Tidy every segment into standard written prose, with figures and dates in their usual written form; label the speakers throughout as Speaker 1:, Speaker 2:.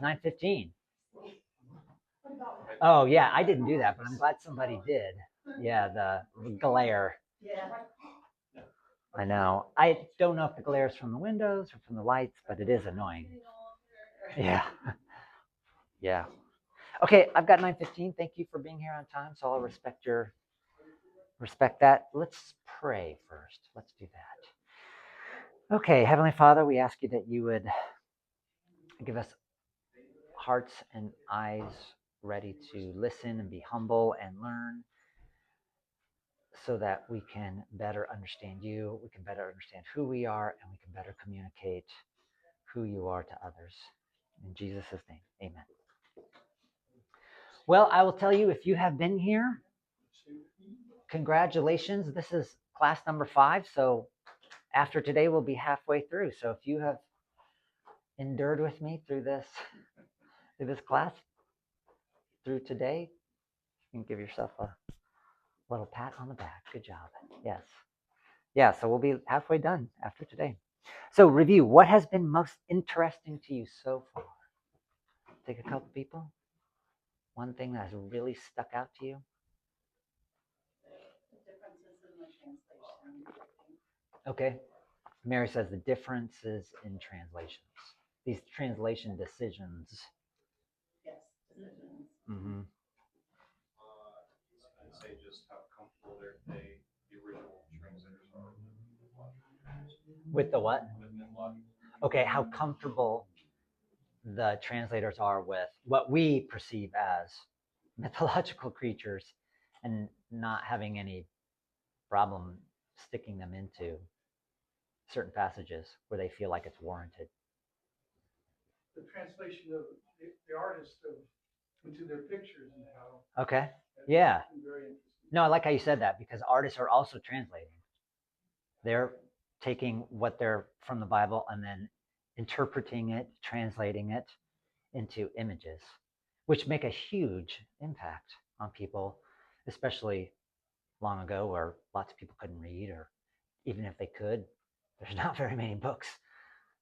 Speaker 1: 9:15. Oh, yeah, I didn't do that, but I'm glad somebody did. Yeah, the glare.
Speaker 2: Yeah.
Speaker 1: I know. I don't know if the glare is from the windows or from the lights, but it is annoying. Yeah. Yeah. Okay, I've got 9:15. Thank you for being here on time, so I'll respect that. Let's pray first. Let's do that. Okay, Heavenly Father, we ask you that you would give us hearts and eyes ready to listen and be humble and learn so that we can better understand you, we can better understand who we are, and we can better communicate who you are to others. In Jesus' name, amen. Well, I will tell you, if you have been here, congratulations. This is class number 5, so after today, we'll be halfway through. So if you have endured with me through this class, through today, you can give yourself a little pat on the back. Good job. Yes. Yeah, so we'll be halfway done after today. So review, what has been most interesting to you so far? Take a couple people. One thing that has really stuck out to you.
Speaker 2: The differences in the translation.
Speaker 1: Okay. Mary says the differences in translations. These translation decisions.
Speaker 2: Yes, decisions.
Speaker 1: Mm-hmm.
Speaker 3: I'd say just how comfortable the original translators are
Speaker 1: With the what?
Speaker 3: with mythological.
Speaker 1: Okay, how comfortable the translators are with what we perceive as mythological creatures and not having any problem sticking them into certain passages where they feel like it's warranted.
Speaker 4: The translation of the artist into their pictures and how.
Speaker 1: Okay. Yeah.
Speaker 4: Very interesting.
Speaker 1: No, I like how you said that because artists are also translating. They're taking what they're from the Bible and then interpreting it, translating it into images, which make a huge impact on people, especially long ago where lots of people couldn't read, or even if they could, there's not very many books,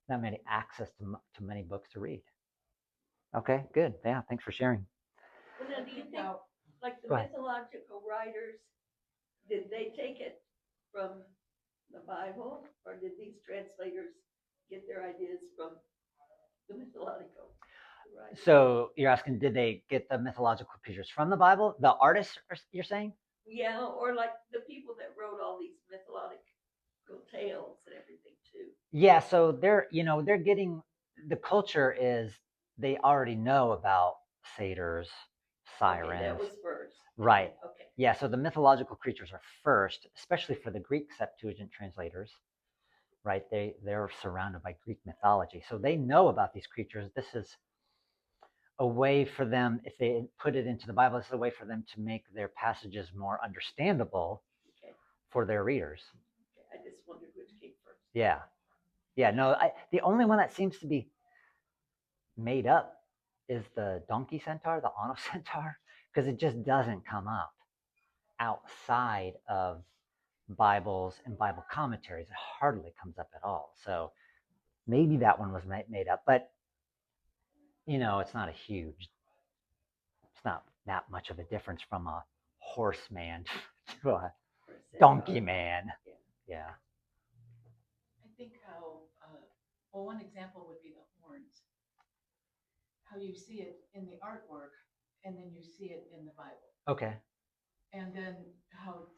Speaker 1: not many access to many books to read. Okay, good. Yeah, thanks for sharing.
Speaker 2: Well, now, do you think, like the
Speaker 1: Go ahead.
Speaker 2: mythological writers, did they take it from the Bible, or did these translators get their ideas from the mythological writers?
Speaker 1: So you're asking, did they get the mythological creatures from the Bible? The artists, you're saying?
Speaker 2: Yeah, or like the people that wrote all these mythological tales and everything too.
Speaker 1: Yeah, so they're getting, the culture is they already know about satyrs, sirens.
Speaker 2: Okay, that was first.
Speaker 1: Right.
Speaker 2: Okay.
Speaker 1: Yeah, so the mythological creatures are first, especially for the Greek Septuagint translators, right? They're surrounded by Greek mythology. So they know about these creatures. This is a way for them, if they put it into the Bible, this is a way for them to make their passages more understandable for their readers.
Speaker 2: Okay. I just wondered which came first.
Speaker 1: Yeah. Yeah, no, the only one that seems to be made up is the donkey centaur, the Ono centaur, because it just doesn't come up outside of Bibles and Bible commentaries. It hardly comes up at all. So maybe that one was made up, but it's not it's not that much of a difference from a horseman to a donkey man. Yeah.
Speaker 5: I think well, one example would be the horns. How you see it in the artwork, and then you see it in the Bible.
Speaker 1: Okay.
Speaker 5: And then how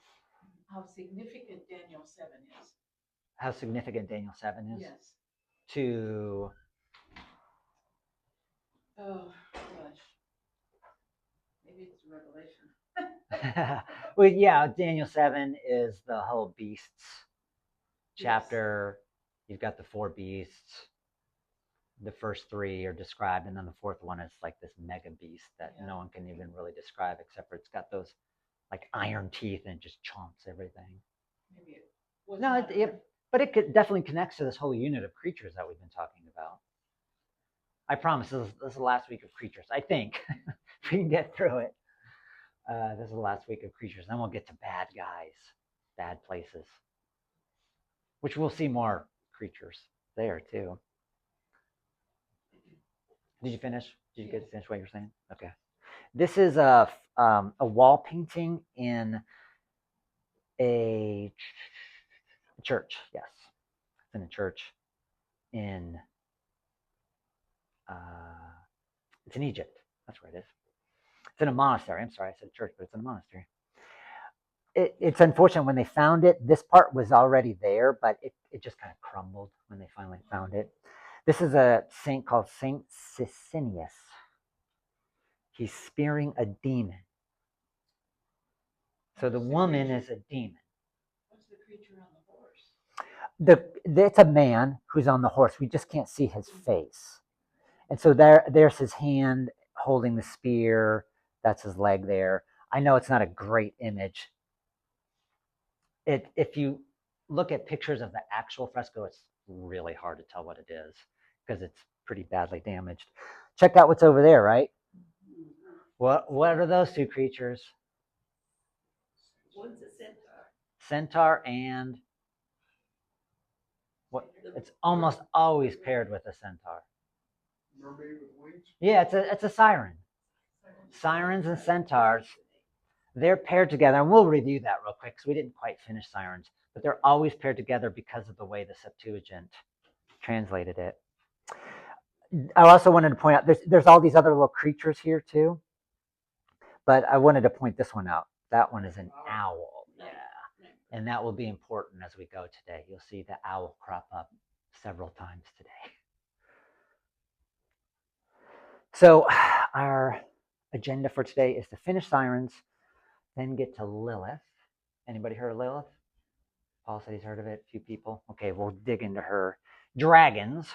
Speaker 5: significant Daniel 7 is.
Speaker 1: How significant Daniel 7 is?
Speaker 5: Yes.
Speaker 1: To.
Speaker 5: Oh gosh. Maybe it's Revelation.
Speaker 1: Well, yeah, Daniel 7 is the whole beasts chapter. Yes. You've got the 4 beasts. The first 3 are described, and then the 4th one is like this mega beast that no one can even really describe, except for it's got those like iron teeth and it just chomps everything.
Speaker 5: Maybe it was
Speaker 1: but it definitely connects to this whole unit of creatures that we've been talking about. I promise this is the last week of creatures. I think if we can get through it. This is the last week of creatures. Then we'll get to bad guys, bad places, which we'll see more creatures there too. Did you finish? Did you get to finish what you're saying? Okay. This is a wall painting in a church. Yes, it's in a church in it's in Egypt. That's where it is. It's in a monastery. I'm sorry, I said church, but it's in a monastery. It's unfortunate when they found it. This part was already there, but it just kind of crumbled when they finally found it. This is a saint called Saint Sicinius. He's spearing a demon. So the woman is a demon.
Speaker 5: What's the creature on the horse?
Speaker 1: It's a man who's on the horse. We just can't see his face. And so there's his hand holding the spear. That's his leg there. I know it's not a great image. If you look at pictures of the actual fresco, it's really hard to tell what it is because it's pretty badly damaged. Check out what's over there, right? What are those two creatures?
Speaker 2: One's a centaur.
Speaker 1: Centaur and what? It's almost always paired with a centaur.
Speaker 4: Mermaid with wings?
Speaker 1: Yeah, it's a siren. Sirens and centaurs, they're paired together, and we'll review that real quick because we didn't quite finish sirens, but they're always paired together because of the way the Septuagint translated it. I also wanted to point out there's all these other little creatures here too, but I wanted to point this one out. That one is an owl, yeah, and that will be important as we go today. You'll see the owl crop up several times today. So our agenda for today is to finish sirens, then get to Lilith. Anybody heard of Lilith? Paul said he's heard of it. A few people. Okay, we'll dig into her. Dragons.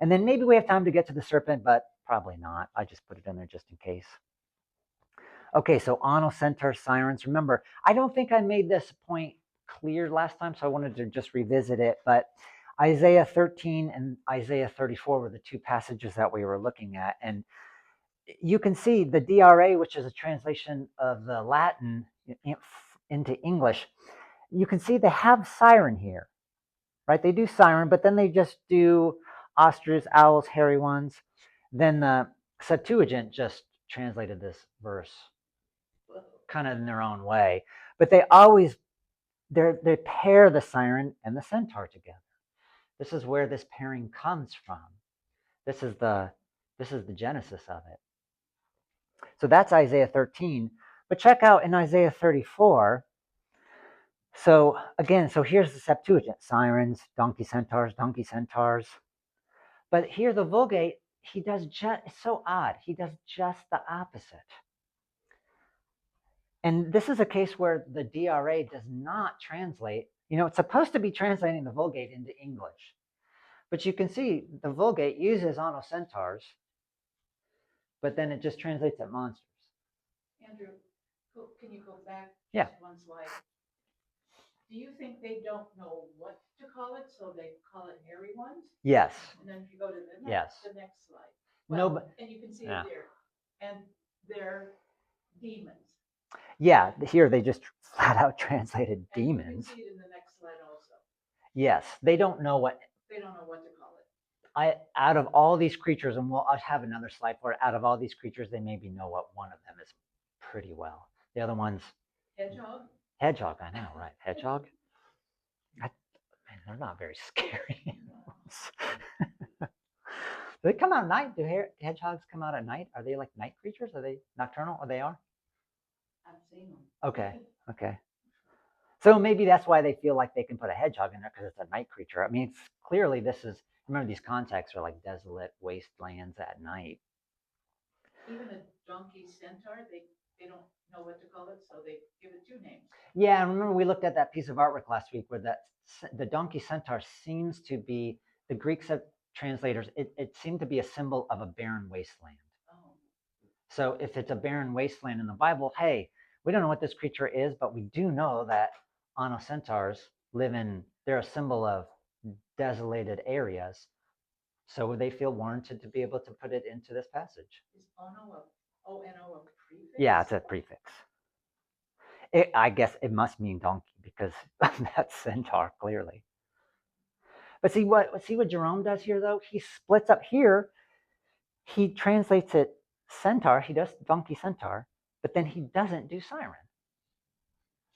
Speaker 1: And then maybe we have time to get to the serpent, but probably not. I just put it in there just in case. Okay, so Onocentaur sirens. Remember, I don't think I made this point clear last time, so I wanted to just revisit it. But Isaiah 13 and Isaiah 34 were the two passages that we were looking at. And you can see the DRA, which is a translation of the Latin into English. You can see they have siren here, right? They do siren, but then they just do ostriches, owls, hairy ones. Then the Septuagint just translated this verse kind of in their own way. But they pair the siren and the centaur together. This is where this pairing comes from. This is the genesis of it. So that's Isaiah 13. But check out in Isaiah 34. So again, here's the Septuagint. Sirens, donkey centaurs. But here the Vulgate, it's so odd. He does just the opposite. And this is a case where the DRA does not translate. It's supposed to be translating the Vulgate into English. But you can see the Vulgate uses onocentaurs, but then it just translates it monsters.
Speaker 5: Andrew, can you go back
Speaker 1: Yeah.
Speaker 5: just one slide? Do you think they don't know what to call it, so they call it hairy ones?
Speaker 1: Yes.
Speaker 5: And then if you go to the
Speaker 1: Yes.
Speaker 5: next slide.
Speaker 1: No, but
Speaker 5: and you can see
Speaker 1: yeah.
Speaker 5: it there. And they're demons.
Speaker 1: Yeah, here they just flat out translated demons.
Speaker 5: And you can see it in the next slide also.
Speaker 1: Yes, they don't know what
Speaker 5: to call it.
Speaker 1: Out of all these creatures, and I'll have another slide for it. Out of all these creatures, they maybe know what one of them is pretty well. The other ones, Hedgehog, I know, right? Hedgehog. Man, they're not very scary. Do they come out at night? Do hedgehogs come out at night? Are they like night creatures? Are they nocturnal? Or they are?
Speaker 5: I've seen them.
Speaker 1: Okay. So maybe that's why they feel like they can put a hedgehog in there, because it's a night creature. I mean, clearly remember these contexts are like desolate wastelands at night.
Speaker 5: Even a donkey centaur, they don't know what to call it, so they give it two names.
Speaker 1: Yeah, and remember we looked at that piece of artwork last week where the donkey centaur seems to be, the Greek translators, it seemed to be a symbol of a barren wasteland.
Speaker 5: Oh.
Speaker 1: So if it's a barren wasteland in the Bible, hey, we don't know what this creature is, but we do know that onocentaurs they're a symbol of desolated areas. So they feel warranted to be able to put it into this passage.
Speaker 5: Is O-N-O a prefix?
Speaker 1: Yeah, it's a prefix. I guess it must mean donkey because that's centaur, clearly. But see what Jerome does here, though? He splits up here. he translates it centaur, he does donkey centaur, but then he doesn't do siren.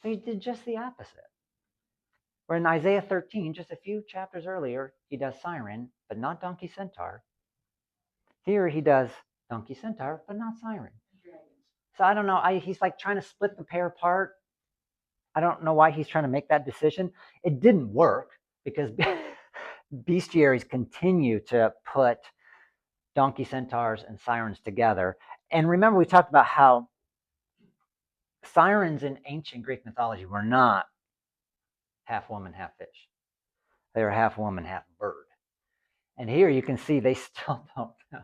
Speaker 1: So he did just the opposite. Where in Isaiah 13, just a few chapters earlier, he does siren, but not donkey centaur. Here he does donkey centaur, but not siren. So I don't know. He's like trying to split the pair apart. I don't know why he's trying to make that decision. It didn't work because bestiaries continue to put donkey centaurs and sirens together. And remember, we talked about how sirens in ancient Greek mythology were not half woman, half fish. They were half woman, half bird. And here you can see they still don't know.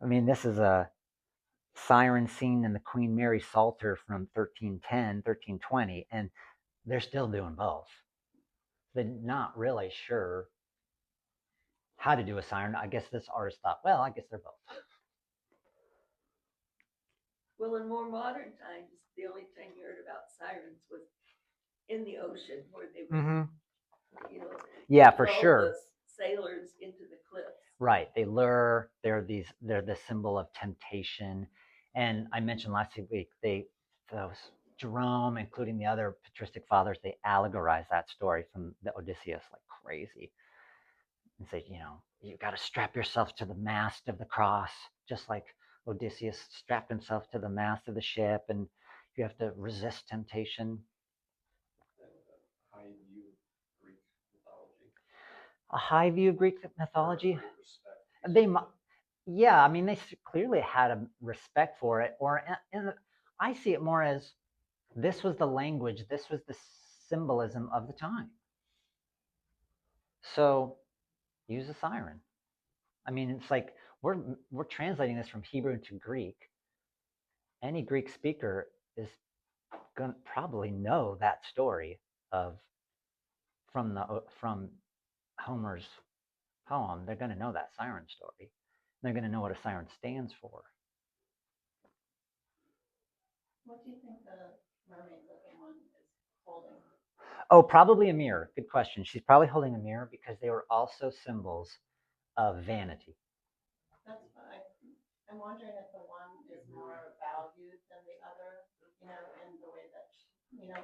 Speaker 1: I mean, this is a siren scene in the Queen Mary Psalter from 1310, 1320, and they're still doing both. They're not really sure how to do a siren. I guess this artist thought, well, I guess they're both.
Speaker 2: Well, in more modern times, the only time you heard about sirens was in the ocean where they would,
Speaker 1: Yeah, for
Speaker 2: lull
Speaker 1: sure.
Speaker 2: the sailors into the cliffs.
Speaker 1: Right. They lure. They're the symbol of temptation. And I mentioned last week, those Jerome, including the other patristic fathers, they allegorize that story from the Odysseus like crazy. And say, you got to strap yourself to the mast of the cross, just like Odysseus strapped himself to the mast of the ship, and you have to resist temptation.
Speaker 3: High view of Greek mythology.
Speaker 1: A high view of Greek mythology.
Speaker 3: Respect.
Speaker 1: Yeah, I mean, they clearly had a respect for it, and I see it more as this was the language, this was the symbolism of the time. So use a siren. I mean, it's like we're translating this from Hebrew to Greek. Any Greek speaker is going to probably know that story from Homer's poem. They're going to know that siren story. They're going to know what a siren stands for.
Speaker 5: What do you think the mermaid-looking one is holding?
Speaker 1: Oh, probably a mirror. Good question. She's probably holding a mirror because they were also symbols of vanity.
Speaker 5: That's why I'm wondering if the one is more valued than the other, in the way that,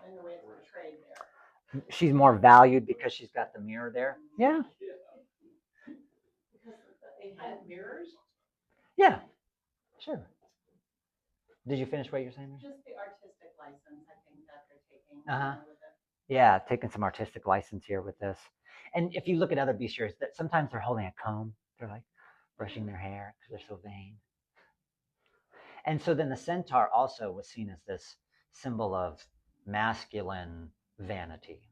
Speaker 5: in the way it's portrayed there.
Speaker 1: She's more valued because she's got the mirror there. Yeah.
Speaker 5: Because they had mirrors?
Speaker 1: Yeah. Sure. Did you finish what you're saying?
Speaker 5: Just the artistic license, I think, that they're taking with it.
Speaker 1: Yeah, taking some artistic license here with this. And if you look at other bestiaries, that sometimes they're holding a comb. They're like brushing their hair because they're so vain. And so then the centaur also was seen as this symbol of masculine vanity.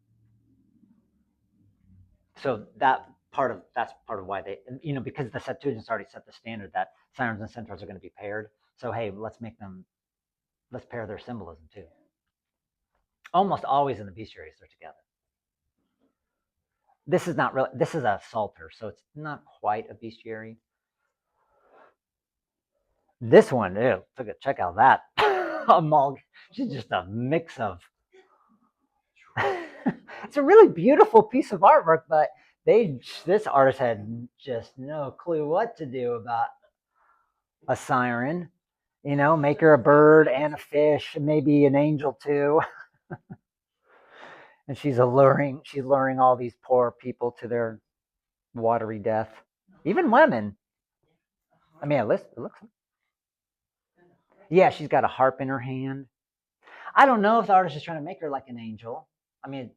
Speaker 1: So that's part of why they, because the Septuagint's already set the standard that sirens and centaurs are going to be paired. So hey, let's pair their symbolism too. Almost always in the bestiaries they're together. This is a psalter, so it's not quite a bestiary. This one, check out that. She's just a mix of. It's a really beautiful piece of artwork, but this artist had just no clue what to do about a siren. Make her a bird and a fish, and maybe an angel too. And she's luring all these poor people to their watery death. Even women. I mean, it looks. Yeah, she's got a harp in her hand. I don't know if the artist is trying to make her like an angel. I mean,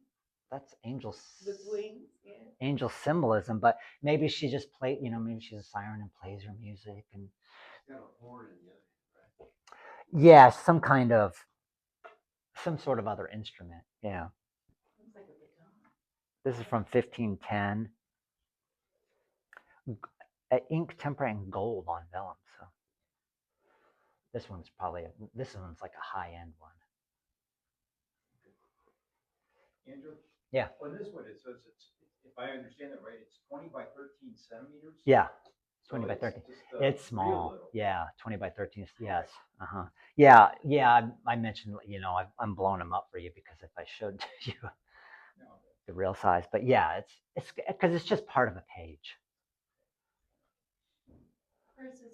Speaker 1: that's angel symbolism, but maybe she just maybe she's a siren and plays her music and.
Speaker 3: Got a horn in the other hand, right?
Speaker 1: Yeah, some sort of other instrument. Yeah.
Speaker 5: Looks like a baton.
Speaker 1: This is from 1510. Ink, tempera, and gold on vellum. So this one's like a high-end one.
Speaker 6: Andrew?
Speaker 1: Yeah.
Speaker 6: On this one, it says if I understand it right, it's 20 by 13 centimeters?
Speaker 1: Yeah.
Speaker 6: So
Speaker 1: 20 by 13.
Speaker 6: Just,
Speaker 1: It's small.
Speaker 6: little.
Speaker 1: Yeah. 20 by 13. Yes. Yeah. I mentioned, I'm blowing them up for you because if I showed you the real size, but yeah, it's because it's just part of a page.
Speaker 5: Versus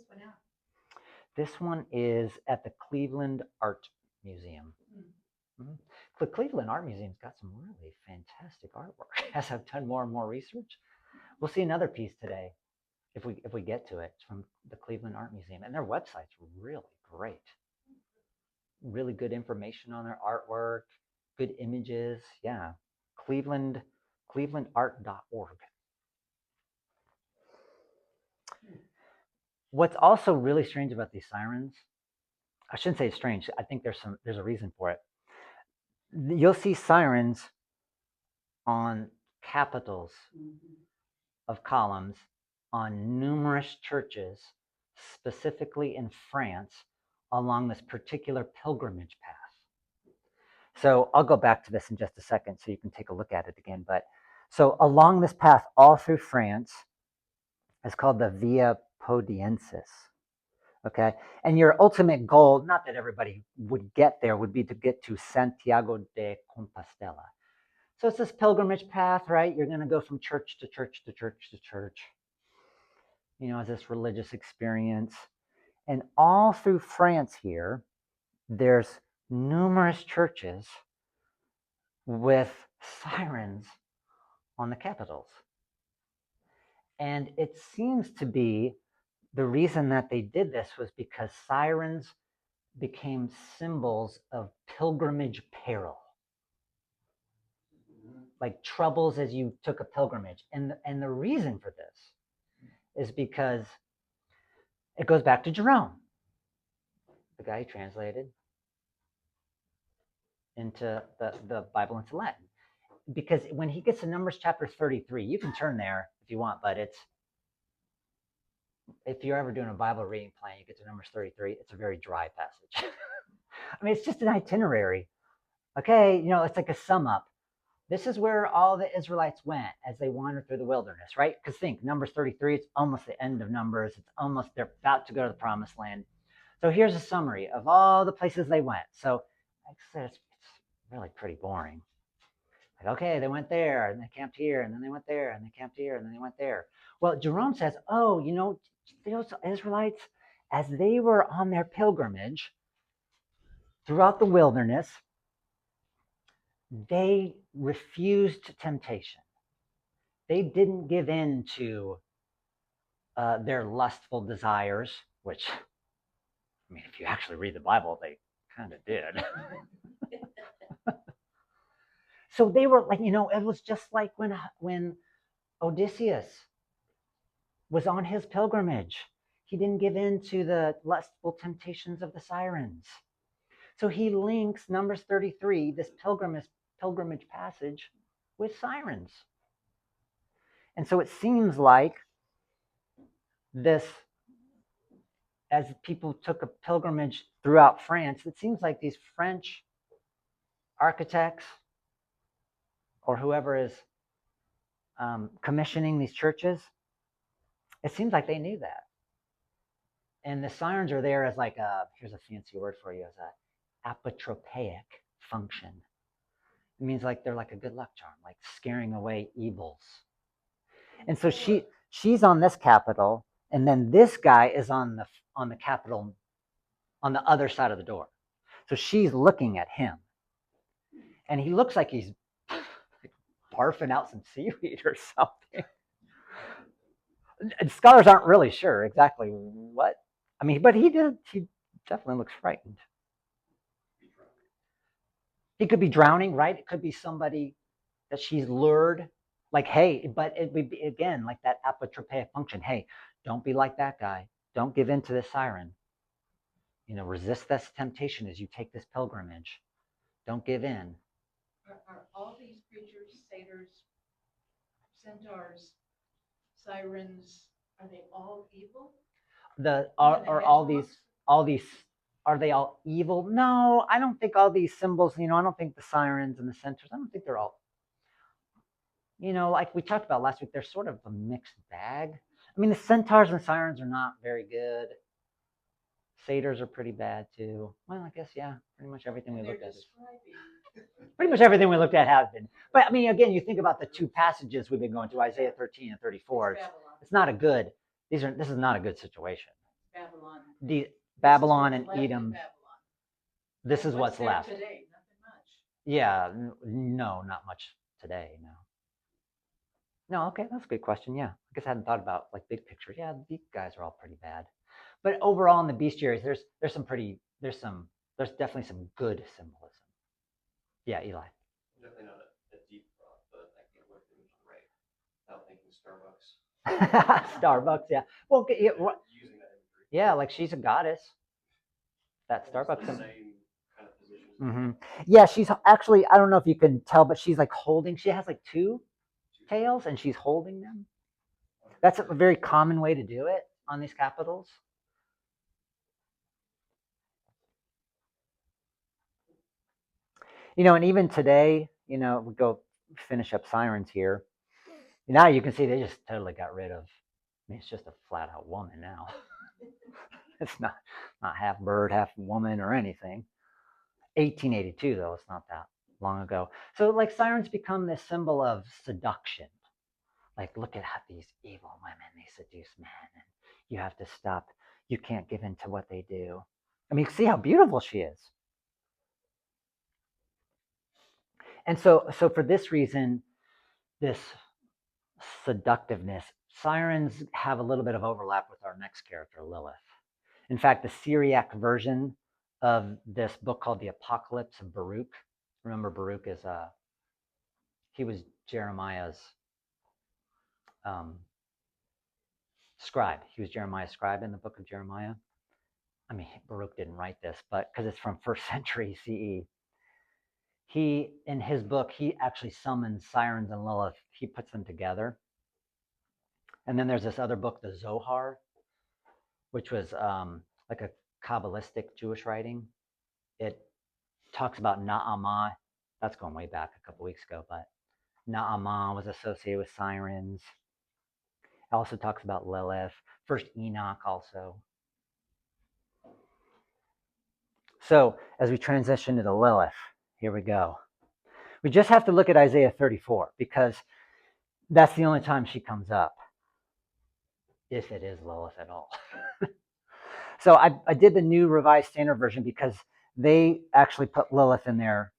Speaker 1: This one is at the Cleveland Art Museum. The Cleveland Art Museum's got some really fantastic artwork. As I've done more and more research, we'll see another piece today if we get to it. It's from the Cleveland Art Museum, and their website's really great. Really good information on their artwork, good images. Yeah, clevelandart.org. What's also really strange about these sirens, I shouldn't say it's strange. I think there's a reason for it. You'll see sirens on capitals of columns on numerous churches, specifically in France, along this particular pilgrimage path. So I'll go back to this in just a second so you can take a look at it again. But so along this path all through France, it's called the Via Podiensis. Okay, and your ultimate goal, not that everybody would get there, would be to get to Santiago de Compostela. So it's this pilgrimage path, right? You're going to go from church to church to church to church, as this religious experience. And all through France here, there's numerous churches with sirens on the capitals. And it seems to be the reason that they did this was because sirens became symbols of pilgrimage peril, like troubles as you took a pilgrimage. And the reason for this is because it goes back to Jerome, the guy who translated into the Bible into Latin. Because when he gets to Numbers chapter 33, you can turn there if you want, but if you're ever doing a Bible reading plan, you get to Numbers 33, it's a very dry passage. I mean, it's just an itinerary. Okay, it's like a sum up. This is where all the Israelites went as they wandered through the wilderness, right? Because think, Numbers 33, it's almost the end of Numbers. They're about to go to the promised land. So here's a summary of all the places they went. So like I said, it's really pretty boring. Like, okay, they went there, and they camped here, and then they went there, and they camped here, and then they went there. Well, Jerome says, those Israelites, as they were on their pilgrimage throughout the wilderness, they refused temptation. They didn't give in to their lustful desires, which, I mean, if you actually read the Bible, they kind of did. So they were like, it was just like when Odysseus was on his pilgrimage. He didn't give in to the lustful temptations of the sirens. So he links Numbers 33, this pilgrimage passage, with sirens. And so it seems like this, as people took a pilgrimage throughout France, it seems like these French architects or whoever is commissioning these churches, it seems like they knew that. And the sirens are there as like here's a fancy word for you, as a apotropaic function. It means like they're like a good luck charm, like scaring away evils. And so she's on this capital, and then this guy is on the capital on the other side of the door. So she's looking at him. And he looks like he's barfing out some seaweed or something. And scholars aren't really sure exactly what. I mean, but he definitely looks frightened. He could be drowning, right? It could be somebody that she's lured. Like, hey, but it would be, again, like that apotropaic function. Hey, don't be like that guy. Don't give in to this siren. Resist this temptation as you take this pilgrimage. Don't give in.
Speaker 5: Are all these creatures, satyrs, centaurs, sirens, are they all evil?
Speaker 1: Are all these are they all evil? No, I don't think all these symbols, I don't think the sirens and the centaurs, I don't think they're all, like we talked about last week, they're sort of a mixed bag. I mean, the centaurs and sirens are not very good. Satyrs are pretty bad too. Well, I guess, yeah, pretty much everything we looked at has been. But I mean, again, you think about the two passages we've been going through, Isaiah 13 and 34. It's not a good, this is not a good situation.
Speaker 5: Babylon. Babylon
Speaker 1: and Edom.
Speaker 5: Babylon.
Speaker 1: This is what's
Speaker 5: there
Speaker 1: left.
Speaker 5: today? Nothing much.
Speaker 1: Yeah, no, not much today. No. No, okay, that's a good question. Yeah, I guess I hadn't thought about like big picture. Yeah, these guys are all pretty bad, but overall in the bestiaries, there's definitely some good symbolism. Yeah, Eli.
Speaker 3: Definitely not a deep thought, but I can't look into the right without thinking Starbucks.
Speaker 1: Starbucks, yeah. Well, yeah,
Speaker 3: Using that imagery.
Speaker 1: yeah, like she's a goddess. That
Speaker 3: It's
Speaker 1: Starbucks.
Speaker 3: the same kind of position.
Speaker 1: Mm-hmm. Yeah, she's actually, I don't know if you can tell, but she's like holding. She has like two tails, and she's holding them. That's a very common way to do it on these capitals. And even today, we go finish up sirens here. Now you can see they just totally got rid of. I mean, it's just a flat out woman now. It's not half bird, half woman or anything. 1882 though, it's not that long ago. So like sirens become this symbol of seduction. Like, look at how these evil women, they seduce men, and you have to stop. You can't give in to what they do. I mean, see how beautiful she is. And so for this reason, this seductiveness, sirens have a little bit of overlap with our next character, Lilith. In fact, the Syriac version of this book called the Apocalypse of Baruch. Remember, Baruch is he was Jeremiah's scribe. He was Jeremiah's scribe in the book of Jeremiah. I mean, Baruch didn't write this, but because it's from 1st century CE. He, in his book, he actually summons sirens and Lilith. He puts them together. And then there's this other book, the Zohar, which was like a Kabbalistic Jewish writing. It talks about Na'amah. That's going way back a couple weeks ago, but Na'amah was associated with sirens. It also talks about Lilith. First Enoch also. So as we transition to the Lilith, here we go. We just have to look at Isaiah 34 because that's the only time she comes up, if it is Lilith at all. So I did the New Revised Standard Version because they actually put Lilith in there.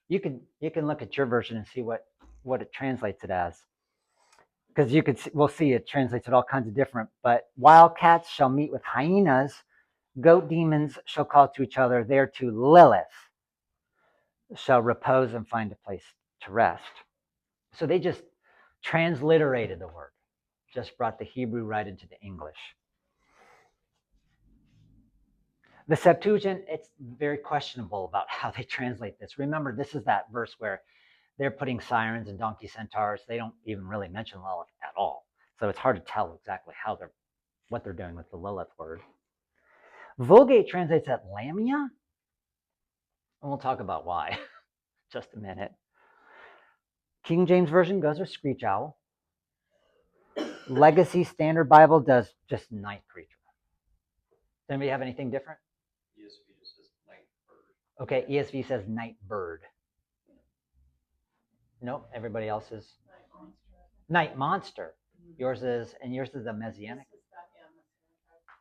Speaker 1: You can look at your version and see what it translates it as. Because we'll see it translates it all kinds of different. But wildcats shall meet with hyenas, goat demons shall call to each other, thereto Lilith shall repose and find a place to rest. So they just transliterated the word, just brought the Hebrew right into the English. The Septuagint, it's very questionable about how they translate this. Remember, this is that verse where they're putting sirens and donkey centaurs. They don't even really mention Lilith at all. So it's hard to tell exactly what they're doing with the Lilith word. Vulgate translates that Lamia, and we'll talk about why just a minute. King James Version goes with screech owl. Legacy Standard Bible does just night creature. Does anybody have anything different?
Speaker 3: ESV just says night bird.
Speaker 1: Okay, ESV says night bird. Nope, everybody else is night monster. Yours is the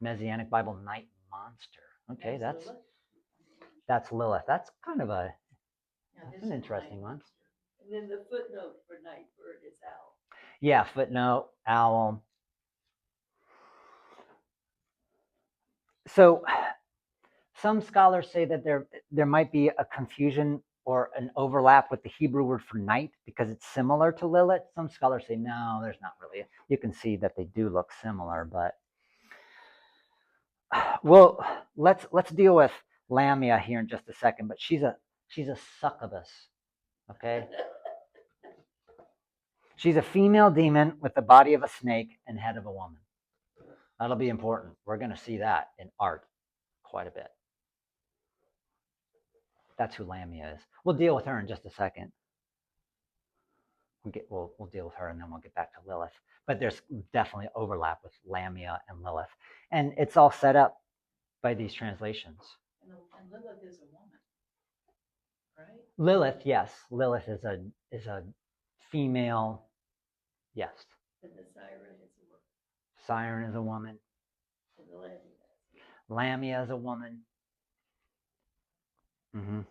Speaker 1: Messianic Bible, night monster. Okay, that's Lilith. That's kind of that's an interesting one.
Speaker 2: And then the footnote for night bird is owl.
Speaker 1: Yeah, footnote, owl. So some scholars say that there might be a confusion or an overlap with the Hebrew word for night because it's similar to Lilith. Some scholars say, no, there's not really. You can see that they do look similar, but well, let's deal with Lamia here in just a second, but she's a succubus, okay? She's a female demon with the body of a snake and head of a woman. That'll be important. We're going to see that in art quite a bit. That's who Lamia is. We'll deal with her in just a second. We'll deal with her and then we'll get back to Lilith. But there's definitely overlap with Lamia and Lilith. And it's all set up by these translations.
Speaker 5: And Lilith is a woman, right?
Speaker 1: Lilith, yes. Lilith is a female, yes.
Speaker 2: And the siren is a woman.
Speaker 1: Siren is a woman.
Speaker 2: And the Lamia.
Speaker 1: Lamia is a woman. Mm-hmm.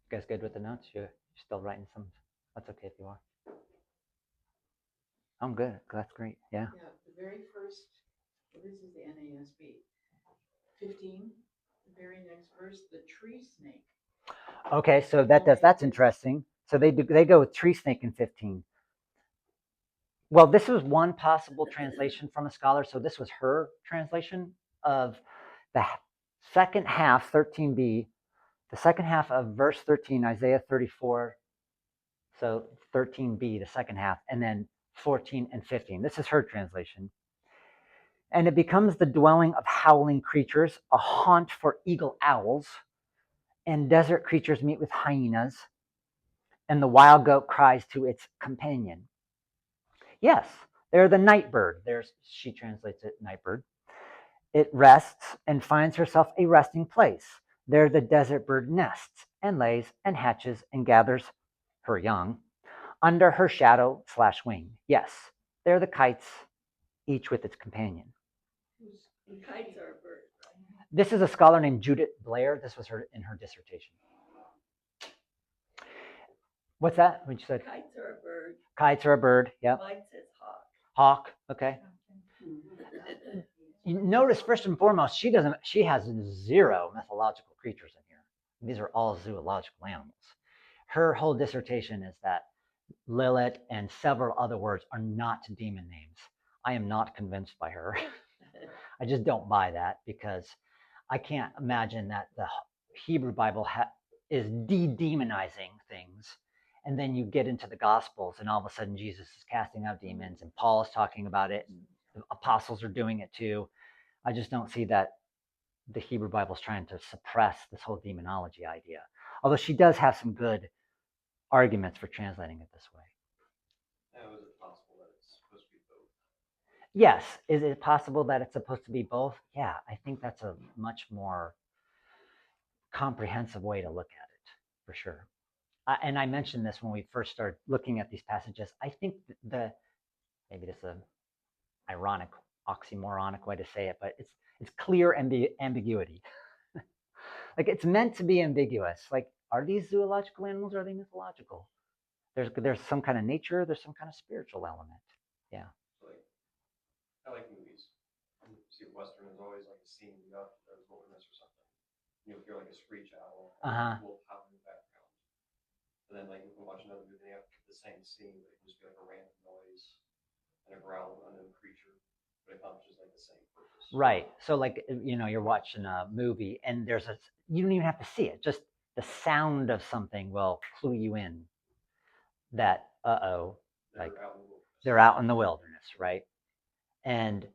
Speaker 1: You guys good with the notes? You're still writing some? That's okay if you are. I'm good. That's great. Yeah.
Speaker 5: Yeah, the very first, well, this is the NASB. 15, the very next verse, the tree snake.
Speaker 1: Okay, so that's interesting. So they go with tree snake in 15. Well, this was one possible translation from a scholar. So this was her translation of the second half, 13b, the second half of verse 13, Isaiah 34. So 13b, the second half, and then 14 and 15. This is her translation. And it becomes the dwelling of howling creatures, a haunt for eagle owls, and desert creatures meet with hyenas, and the wild goat cries to its companion. Yes, they're the night bird. She translates it night bird. It rests and finds herself a resting place. There the desert bird nests and lays and hatches and gathers her young under her shadow / wing. Yes, they're the kites, each with its companion.
Speaker 2: And kites are a bird, right?
Speaker 1: This is a scholar named Judith Blair. This was in her dissertation. What's that? What you said?
Speaker 2: Kites are a bird.
Speaker 1: Kites are a bird. Yep.
Speaker 2: Mine says hawk.
Speaker 1: Hawk. Okay. You notice first and foremost, she has 0 mythological creatures in here. These are all zoological animals. Her whole dissertation is that Lilith and several other words are not demon names. I am not convinced by her. I just don't buy that because I can't imagine that the Hebrew Bible is de-demonizing things. And then you get into the Gospels and all of a sudden Jesus is casting out demons and Paul is talking about it and the apostles are doing it too. I just don't see that the Hebrew Bible is trying to suppress this whole demonology idea. Although she does have some good arguments for translating it this way.
Speaker 3: Now, is it possible that it's supposed to be both?
Speaker 1: Yes. Is it possible that it's supposed to be both? Yeah, I think that's a much more comprehensive way to look at it, for sure. And I mentioned this when we first started looking at these passages. I think maybe this is an ironic, oxymoronic way to say it, but it's clear ambiguity. Like it's meant to be ambiguous. Like, are these zoological animals or are they mythological? There's some kind of nature, there's some kind of spiritual element. Yeah.
Speaker 3: So I like movies. You see, Western is always like a scene you up to the wilderness or something. You'll hear like a screech owl, wolf howl in the background. And then like you can watch another movie, they have the same scene, but it can just be like a random noise and a growl of an unknown creature, but it accomplishes like the same purpose.
Speaker 1: Right. So like, you're watching a movie and you don't even have to see it. Just the sound of something will clue you in that, like they're out in the wilderness, right? And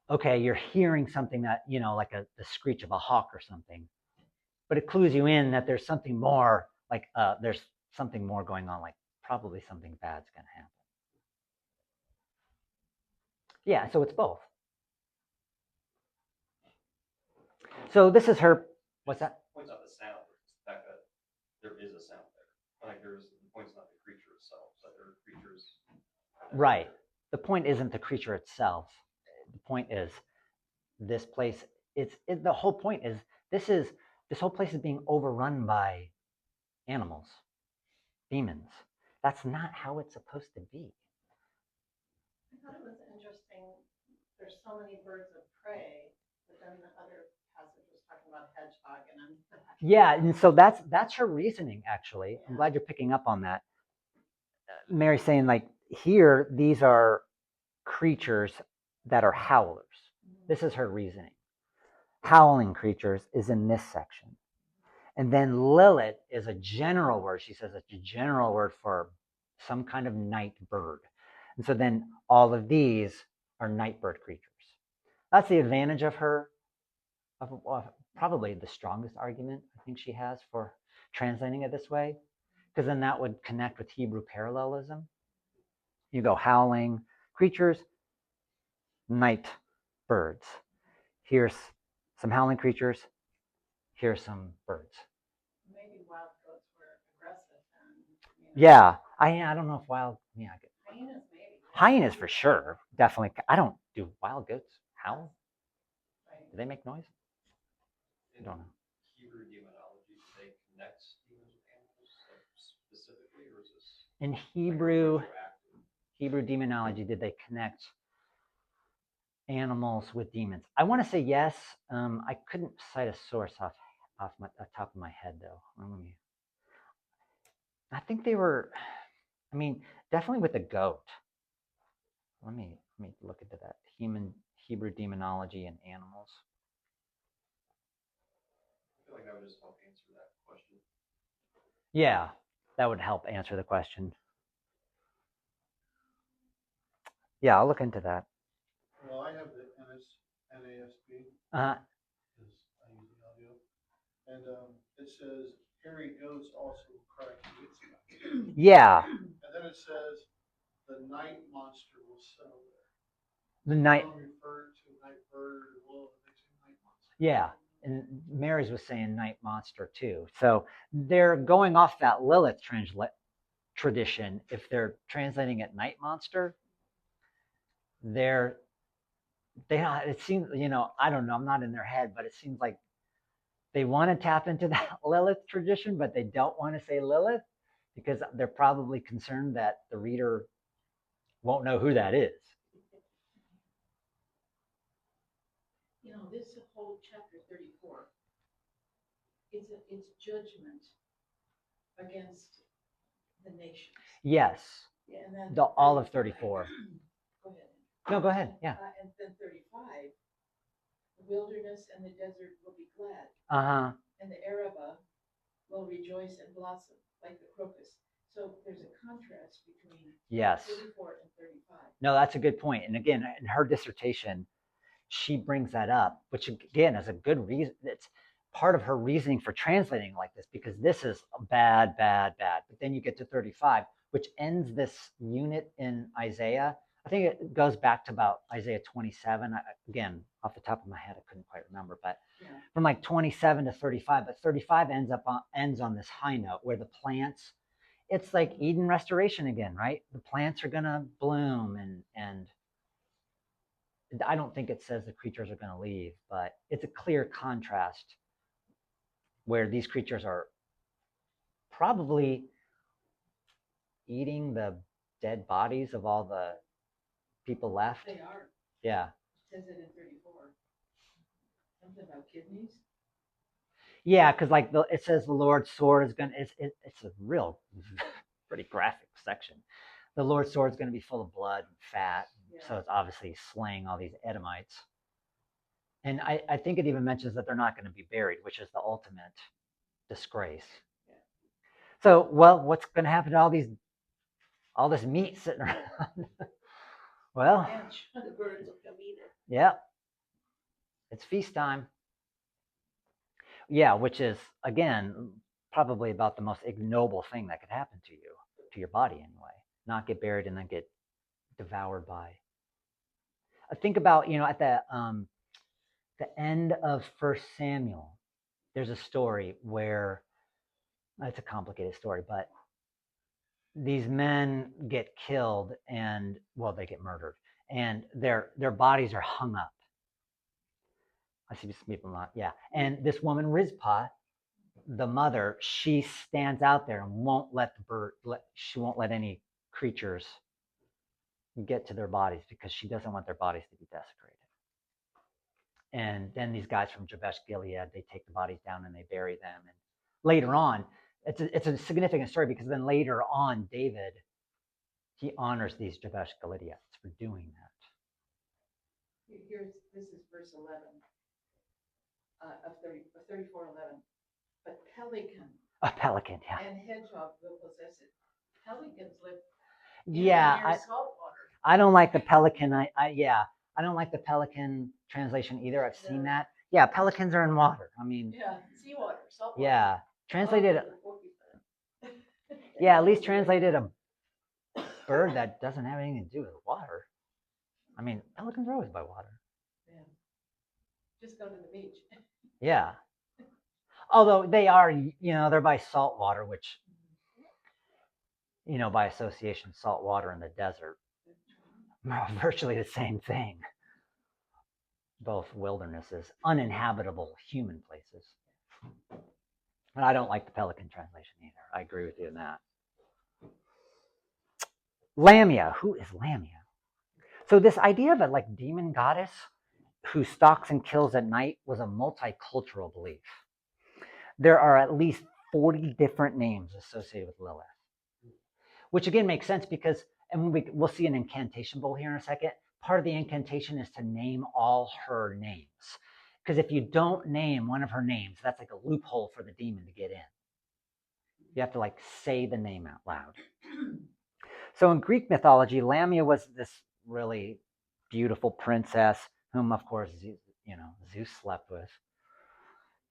Speaker 1: okay, you're hearing something that, like the screech of a hawk or something, but it clues you in that there's something more, like there's something more going on, like probably something bad's going to happen. Yeah, so it's both. So this is her, what's that?
Speaker 3: Points out the sound, it's the fact that there is a sound there. Like the point's not the creature itself, so there are creatures.
Speaker 1: Right. The point isn't the creature itself. The point is this place, the whole point is this whole place is being overrun by animals, demons. That's not how it's supposed to be.
Speaker 7: I thought it was interesting. There's so many birds of prey, but then the other passage was talking about hedgehog, and
Speaker 1: yeah, and so that's her reasoning. Actually, I'm glad you're picking up on that. Mary's saying like here, these are creatures that are howlers. This is her reasoning. Howling creatures is in this section. And then Lilith is a general word. She says it's a general word for some kind of night bird. And so then all of these are night bird creatures. That's the advantage of her, probably the strongest argument I think she has for translating it this way, because then that would connect with Hebrew parallelism. You go howling creatures, night birds. Here's some howling creatures. Here's some birds.
Speaker 7: maybe wild goats were aggressive. And,
Speaker 1: Yeah, I don't know if hyenas maybe.
Speaker 7: Hyenas maybe.
Speaker 1: Hyenas for sure. definitely. I don't do wild goats howl.
Speaker 5: Right.
Speaker 1: Do they make noise? I
Speaker 3: In
Speaker 1: don't know.
Speaker 3: Hebrew demonology, do they connect demons with animals, like specifically, or is this
Speaker 1: In
Speaker 3: like
Speaker 1: Hebrew,
Speaker 3: retroactive?
Speaker 1: Hebrew demonology, did they connect animals with demons? I want to say yes. I couldn't cite a source off the top of my head though. I think they were. I mean, definitely with the goat. Let me look into that. Hebrew demonology and animals.
Speaker 3: I feel like that would just help answer that question.
Speaker 1: Yeah, that would help answer the question. Yeah, I'll look into that.
Speaker 4: Well, I have the NASB,
Speaker 1: Uh,
Speaker 4: because I use the audio, and it says hairy goats also cry Yitzhak.
Speaker 1: yeah,
Speaker 4: And then it says the night monster will settle there.
Speaker 1: the night.
Speaker 4: Some refer to night bird, well, they say night monster.
Speaker 1: Yeah, and Mary's was saying night monster too. So they're going off that Lilith tradition. If they're translating it night monster, they're they. It seems I don't know. I'm not in their head, but it seems like they want to tap into that Lilith tradition, but they don't want to say Lilith because they're probably concerned that the reader won't know who that is.
Speaker 5: This whole chapter 34, it's judgment against the nations.
Speaker 1: Yes,
Speaker 5: And then
Speaker 1: all of 34.
Speaker 5: Go ahead.
Speaker 1: No, go ahead. Yeah.
Speaker 5: And then 35, the wilderness and the desert will be glad, and the Arabah will rejoice and blossom like the crocus. So there's a contrast between
Speaker 1: Yes.
Speaker 5: 34 and 35.
Speaker 1: No, that's a good point. And again, in her dissertation, she brings that up, which again is a good reason. It's part of her reasoning for translating like this, because this is bad, bad, bad. But then you get to 35, which ends this unit in Isaiah. I think it goes back to about Isaiah 27. Again, off the top of my head, I couldn't quite remember, but from like 27 to 35. But 35 ends on this high note where the plants. It's like Eden restoration again, right? The plants are gonna bloom, and I don't think it says the creatures are gonna leave, but it's a clear contrast where these creatures are probably eating the dead bodies of all the people left.
Speaker 5: They are.
Speaker 1: Yeah.
Speaker 5: It says it in 34. Something about kidneys.
Speaker 1: Yeah, because like it says the Lord's sword is gonna. It's a real, pretty graphic section. The Lord's sword is gonna be full of blood and fat, so it's obviously slaying all these Edomites. And I think it even mentions that they're not going to be buried, which is the ultimate disgrace.
Speaker 5: Yeah.
Speaker 1: So, well, what's going to happen to all this meat sitting around? Well,
Speaker 2: The birds will come eat it.
Speaker 1: yeah, it's feast time. Yeah, which is, again, probably about the most ignoble thing that could happen to your body anyway. Not get buried and then get devoured by. Think about, at the end of First Samuel, there's a story where, it's a complicated story, but these men get killed and, well, they get murdered, and their bodies are hung up. I see some people not, yeah. And this woman, Rizpah, the mother, she stands out there and won't let she won't let any creatures get to their bodies because she doesn't want their bodies to be desecrated. And then these guys from Jabesh Gilead, they take the bodies down and they bury them. And later on, it's a significant story because then later on, David, he honors these Jabesh Gileadites for doing that.
Speaker 5: This is verse 11 of 34:11. But
Speaker 1: A pelican, yeah.
Speaker 5: and hedgehog will possess it. Pelicans live
Speaker 1: Yeah,
Speaker 5: near salt water.
Speaker 1: I don't like the pelican. I don't like the pelican translation either. I've seen that. Yeah, pelicans are in water. I mean,
Speaker 5: yeah, seawater, salt water.
Speaker 1: Yeah, translated. Yeah, at least translated a bird that doesn't have anything to do with water. I mean, pelicans are always by water.
Speaker 5: Yeah. Just go to the beach.
Speaker 1: Yeah. Although they are, they're by salt water, which, by association, salt water in the desert virtually the same thing. Both wildernesses, uninhabitable human places. And I don't like the Pelican translation either. I agree with you on that. Lamia. Who is Lamia? So this idea of a like demon goddess who stalks and kills at night was a multicultural belief. There are at least 40 different names associated with Lilith, which again makes sense because, and we'll see an incantation bowl here in a second, part of the incantation is to name all her names. Because if you don't name one of her names, that's like a loophole for the demon to get in. You have to like say the name out loud. So in Greek mythology, Lamia was this really beautiful princess whom, of course, Zeus slept with.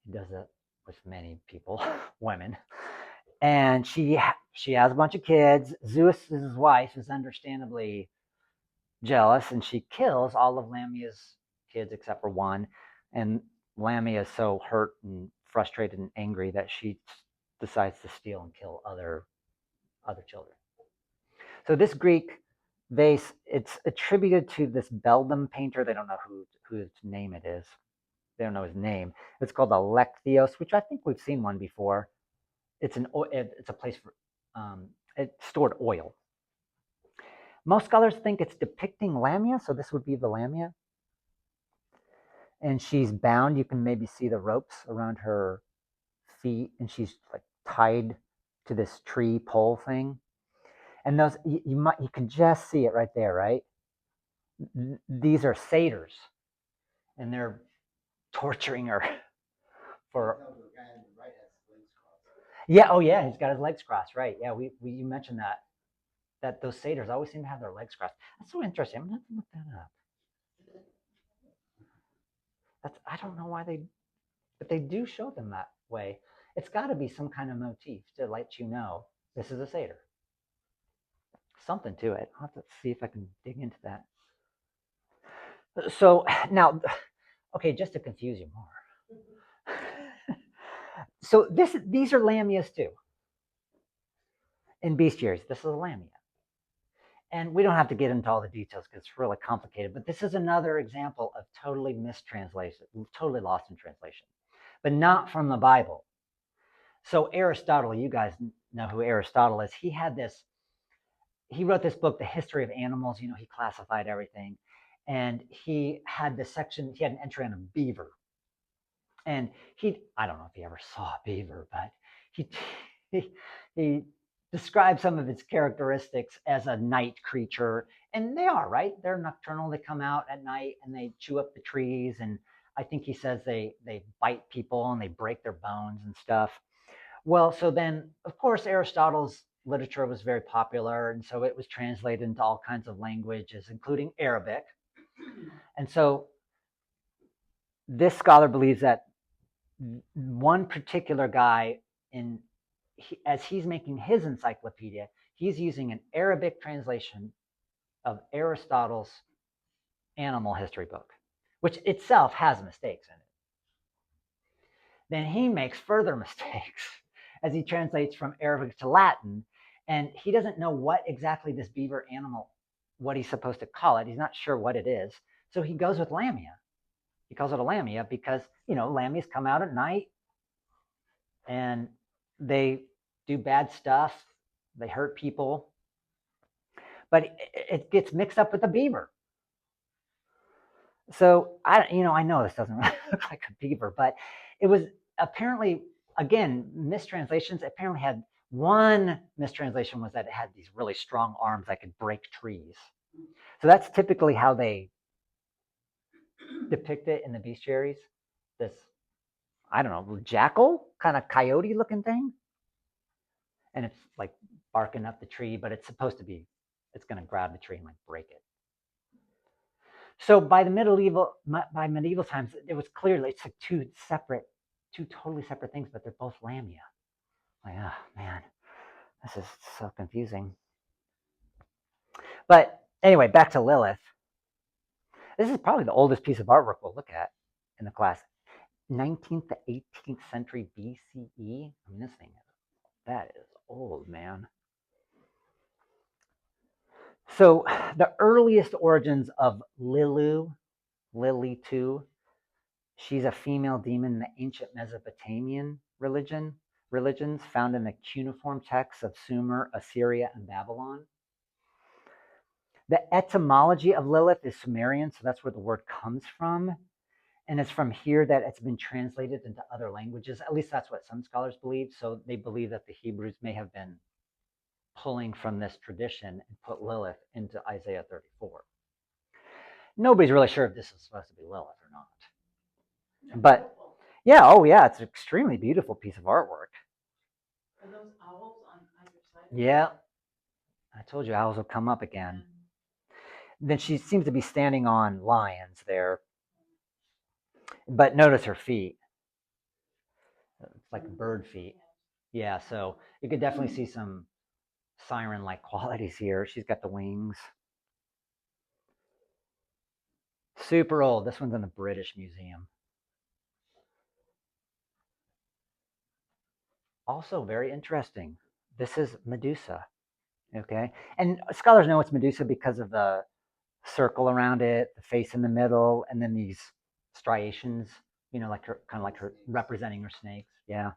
Speaker 1: He does it with many people, women. And she has a bunch of kids. Zeus's wife is understandably jealous, and she kills all of Lamia's kids except for one. And Lamia is so hurt and frustrated and angry that she decides to steal and kill other children. So this Greek vase, it's attributed to this Beldam painter. They don't know whose name it is. They don't know his name. It's called Alexios, which I think we've seen one before. It's a place for it stored oil. Most scholars think it's depicting Lamia, so this would be the Lamia. And she's bound. You can maybe see the ropes around her feet, and she's like tied to this tree pole thing. And those you can just see it right there, right? These are satyrs, and they're torturing her for. Yeah. Oh, yeah. He's got his legs crossed, right? Yeah. You mentioned that those satyrs always seem to have their legs crossed. That's so interesting. I'm gonna have to look that up. I don't know why but they do show them that way. It's got to be some kind of motif to let you know this is a satyr. Something to it. I'll have to see if I can dig into that. So now, okay, just to confuse you more. So these are lamias too. In bestiaries, this is a lamia. And we don't have to get into all the details because it's really complicated, but this is another example of totally mistranslation, totally lost in translation, but not from the Bible. So Aristotle, you guys know who Aristotle is. He wrote this book, The History of Animals. He classified everything. And he had he had an entry on a beaver. And I don't know if he ever saw a beaver, but he described some of its characteristics as a night creature. And they are, right? They're nocturnal. They come out at night and they chew up the trees. And I think he says they bite people and they break their bones and stuff. Well, so then, of course, Aristotle's literature was very popular. And so it was translated into all kinds of languages, including Arabic. And so this scholar believes that one particular guy, as he's making his encyclopedia, he's using an Arabic translation of Aristotle's animal history book, which itself has mistakes in it. Then he makes further mistakes as he translates from Arabic to Latin, and he doesn't know what exactly this beaver animal, what he's supposed to call it. He's not sure what it is. So he goes with lamia. He calls it a lamia because, lamias come out at night and they do bad stuff. They hurt people. But it gets mixed up with the beaver. So I know this doesn't really look like a beaver, but it was apparently, again, mistranslations. Apparently had one mistranslation was that it had these really strong arms that could break trees. So that's typically how they depict it in the bestiaries. This, I don't know, jackal, kind of coyote looking thing. And it's like barking up the tree, but it's supposed to be, it's going to grab the tree and like break it. So by medieval times, it was clearly it's like two totally separate things, but they're both lamia. Like, oh man, this is so confusing. But anyway, back to Lilith. This is probably the oldest piece of artwork we'll look at in the class. 19th to 18th century BCE. I mean, that is old, man. So the earliest origins of Lily 2, she's a female demon in the ancient Mesopotamian religions found in the cuneiform texts of Sumer, Assyria, and Babylon. The etymology of Lilith is Sumerian, so that's where the word comes from. And it's from here that it's been translated into other languages. At least that's what some scholars believe. So they believe that the Hebrews may have been pulling from this tradition and put Lilith into Isaiah 34. Nobody's really sure if this is supposed to be Lilith or not. But yeah, oh yeah, it's an extremely beautiful piece of artwork.
Speaker 5: Are those owls on either side?
Speaker 1: Yeah, I told you owls will come up again. Then she seems to be standing on lions there. But notice her feet. It's like bird feet. Yeah, so you could definitely see some siren-like qualities here. She's got the wings. Super old. This one's in the British Museum. Also very interesting. This is Medusa. Okay, and scholars know it's Medusa because of the circle around it, the face in the middle, and then these striations, like her, kind of like her representing her snakes. Yeah.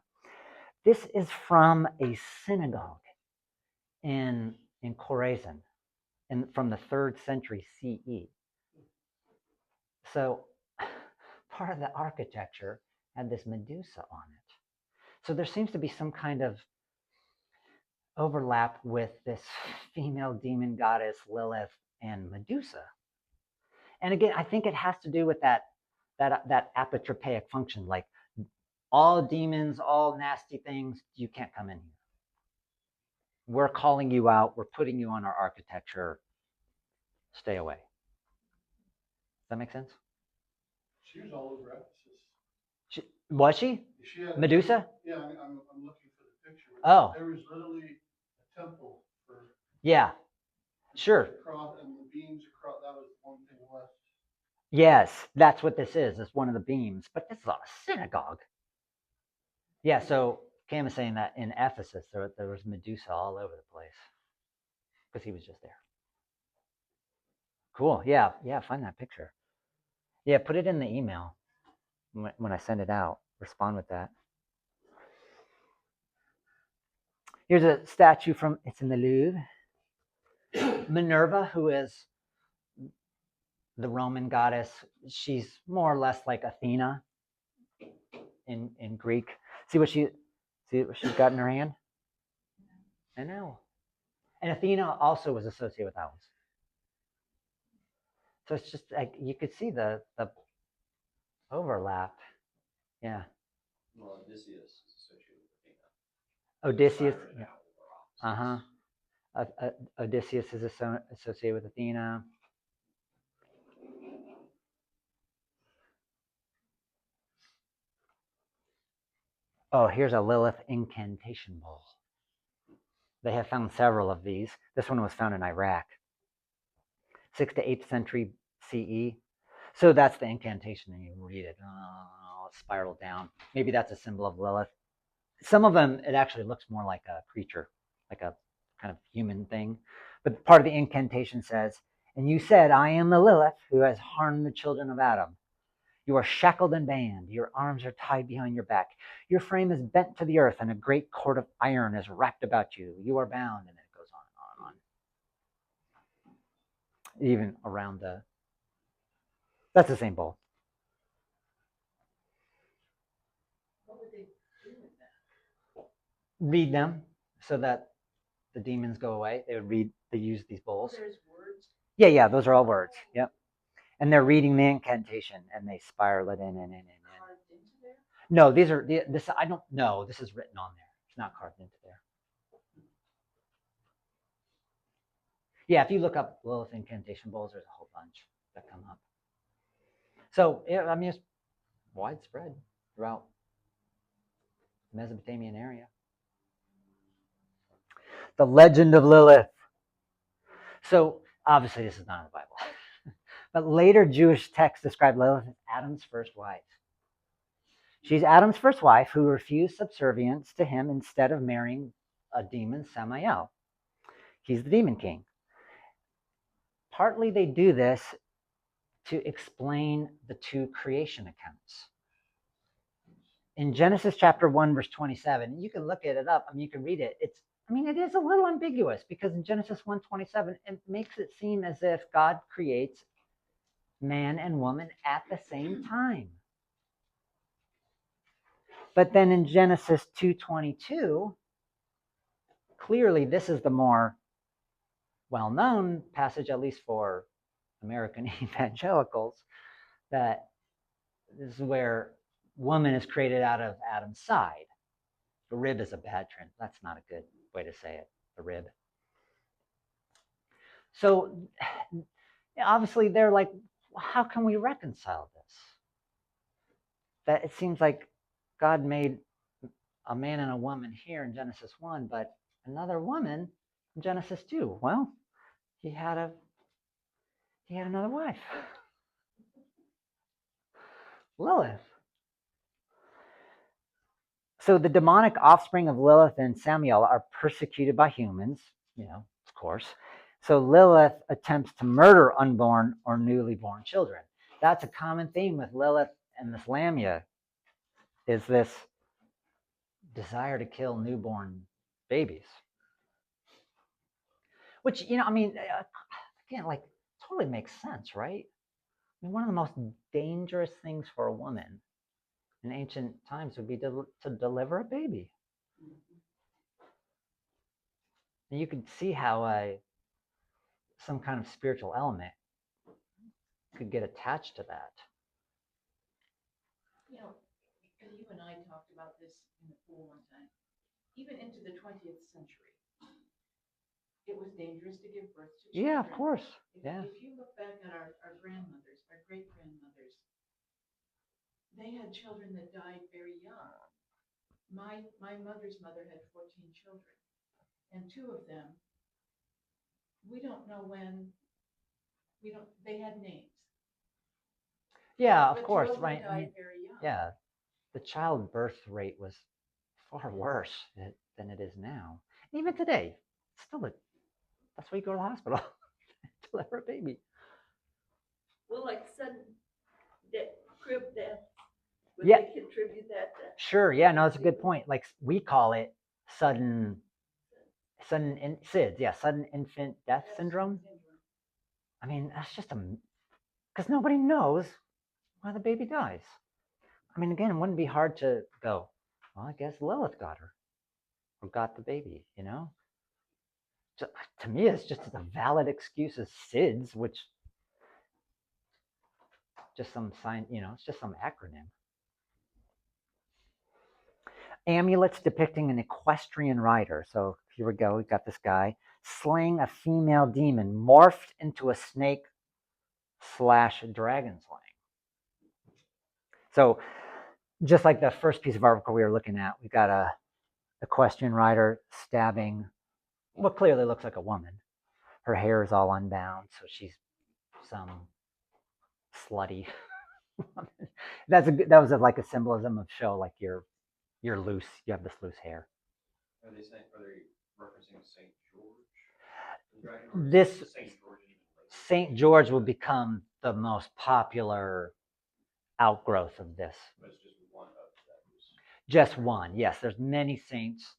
Speaker 1: This is from a synagogue in Khorasan, from the 3rd century CE. So part of the architecture had this Medusa on it. So there seems to be some kind of overlap with this female demon goddess Lilith and Medusa. And again, I think it has to do with that apotropaic function, like all demons, all nasty things, you can't come in here. We're calling you out. We're putting you on our architecture. Stay away. Does that make sense?
Speaker 4: She was all over Ephesus.
Speaker 1: Was she? Medusa?
Speaker 4: Yeah, I'm looking for the picture.
Speaker 1: Oh.
Speaker 4: There was literally a temple for.
Speaker 1: Yeah. Sure.
Speaker 4: And the beams across, that was one thing left.
Speaker 1: Yes, that's what this is. It's one of the beams. But this is a synagogue. Yeah, so Cam is saying that in Ephesus, there was Medusa all over the place because he was just there. Cool. Yeah, find that picture. Yeah, put it in the email when I send it out. Respond with that. Here's a statue it's in the Louvre. Minerva, who is the Roman goddess, she's more or less like Athena in Greek. See what she's got in her hand? I know. And Athena also was associated with owls. So it's just like you could see the overlap. Yeah.
Speaker 3: Well, Odysseus is associated with Athena.
Speaker 1: Odysseus. Odysseus is associated with Athena. Oh, here's a Lilith incantation bowl. They have found several of these. This one was found in Iraq. 6th to 8th century CE. So that's the incantation, and you read it. Oh, it spiraled down. Maybe that's a symbol of Lilith. Some of them, it actually looks more like a creature, like a kind of human thing. But part of the incantation says, "And you said, I am the Lilith who has harmed the children of Adam. You are shackled and bound. Your arms are tied behind your back. Your frame is bent to the earth, and a great cord of iron is wrapped about you. You are bound," and then it goes on and on. Even around that's the same bowl.
Speaker 5: What would they do with that?
Speaker 1: Read them so that the demons go away. They use these bowls.
Speaker 5: There's words.
Speaker 1: Yeah, those are all words. Yep. And they're reading the incantation, and they spiral it in.
Speaker 5: Carved into there?
Speaker 1: No, these are this. I don't know. This is written on there. It's not carved into there. Yeah, if you look up Lilith incantation bowls, there's a whole bunch that come up. So I mean, it's widespread throughout the Mesopotamian area. The legend of Lilith. So obviously, this is not in the Bible. But later Jewish texts describe Lilith as Adam's first wife. She's Adam's first wife who refused subservience to him instead of marrying a demon, Samael. He's the demon king. partly they do this to explain the two creation accounts. In Genesis chapter 1, verse 27, you can look it up. I mean, you can read it. It is a little ambiguous because in Genesis 1:27, it makes it seem as if God creates man and woman at the same time. But then in Genesis 2:22, clearly this is the more well-known passage, at least for American evangelicals, that this is where woman is created out of Adam's side. The rib is a bad trend. That's not a good way to say it, the rib. So obviously they're like, how can we reconcile this? That it seems like God made a man and a woman here in Genesis 1, but another woman in Genesis 2. Well, he had another wife, Lilith. So the demonic offspring of Lilith and Samael are persecuted by humans, of course. So Lilith attempts to murder unborn or newly born children. That's a common theme with Lilith and this Lamia, is this desire to kill newborn babies. Which, again, like, totally makes sense, right? I mean, one of the most dangerous things for a woman in ancient times would be to deliver a baby. And you could see how some kind of spiritual element could get attached to that.
Speaker 5: You and I talked about this in the pool one time. Even into the 20th century, it was dangerous to give birth to children.
Speaker 1: Yeah, of course.
Speaker 5: If you look back at our grandmothers, our great-grandmothers, they had children that died very young. My mother's mother had 14 children, and 2 of them, we don't know when, they had names.
Speaker 1: Yeah, of
Speaker 5: But
Speaker 1: course,
Speaker 5: 2 of them
Speaker 1: right?
Speaker 5: died very young.
Speaker 1: Yeah, the childbirth rate was far worse than it is now. And even today, that's why you go to the hospital to deliver a baby.
Speaker 2: Well, like sudden crib death, would
Speaker 1: Yeah.
Speaker 2: they contribute that?
Speaker 1: Sure, yeah, no, that's a good point. Like, we call it sudden SIDS, yeah, sudden infant death syndrome. I mean, that's just because nobody knows why the baby dies. I mean, again, it wouldn't be hard to go, well, I guess Lilith got her or got the baby, To me, it's just a valid excuse as SIDS, which just some sign, it's just some acronym. Amulets depicting an equestrian rider. So here we go. We've got this guy slaying a female demon, morphed into a snake / dragon slaying. So just like the first piece of article we were looking at, we've got a equestrian rider stabbing what clearly looks like a woman. Her hair is all unbound, so she's some slutty woman. That was like a symbolism of show, like you're loose, you have this loose hair.
Speaker 3: Are they referencing Saint George?
Speaker 1: This Saint George will become the most popular outgrowth of this.
Speaker 3: But it's just one of those.
Speaker 1: Just one, yes. There's many saints